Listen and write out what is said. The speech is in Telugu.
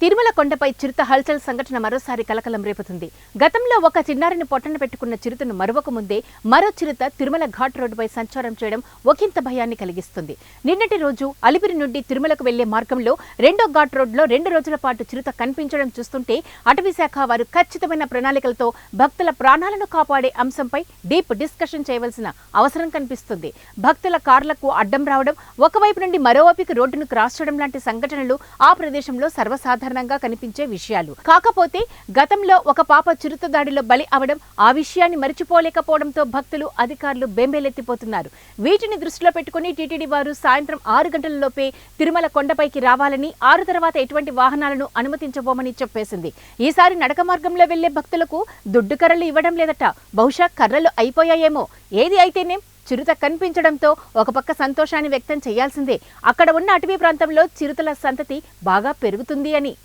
తిరుమల కొండపై చిరుత హల్చల్ సంఘటన మరోసారి కలకలం రేపుతుంది. గతంలో ఒక చిన్నారిని పొట్టన పెట్టుకున్న చిరుతను మరొక ముందే మరో చిరుత తిరుమల ఘాట్ రోడ్డుపై సంచారం చేయడం ఒకంత భయాన్ని కలిగిస్తుంది. నిన్నటి రోజు అలిపిరి నుండి తిరుమలకు వెళ్లే మార్గంలో రెండో ఘాట్ రోడ్లో 2 రోజుల పాటు చిరుత కనిపించడం చూస్తుంటే అటవీ శాఖ వారు ఖచ్చితమైన ప్రణాళికలతో భక్తుల ప్రాణాలను కాపాడే అంశంపై డీప్ డిస్కషన్ చేయవలసిన అవసరం కనిపిస్తుంది. భక్తుల కార్లకు అడ్డం రావడం, ఒకవైపు నుండి మరోవైపుకి రోడ్డును క్రాస్ చేయడం లాంటి సంఘటనలు ఆ ప్రదేశంలో సర్వసాధారణంగా కనిపించే విషయాలు. కాకపోతే గతంలో ఒక పాప చిరుత దాడిలో బలి అవడం, ఆ విషయాన్ని మరిచిపోలేకపోవడంతో భక్తులు, అధికారులు బెంబేలెత్తిపోతున్నారు. వీటిని దృష్టిలో పెట్టుకుని టీటీడీ వారు సాయంత్రం 6 గంటలలోపే తిరుమల కొండపైకి రావాలని, 6 తర్వాత ఎటువంటి వాహనాలను అనుమతించబోమని చెప్పేసింది. ఈసారి నడక మార్గంలో వెళ్లే భక్తులకు దుడ్డు కర్రలు ఇవ్వడం లేదట. బహుశా కర్రలు అయిపోయాయేమో. ఏది అయితేనే చిరుత కనిపించడంతో ఒక పక్క సంతోషాన్ని వ్యక్తం చేయాల్సిందే. అక్కడ ఉన్న అటవీ ప్రాంతంలో చిరుతల సంతతి బాగా పెరుగుతుంది అని.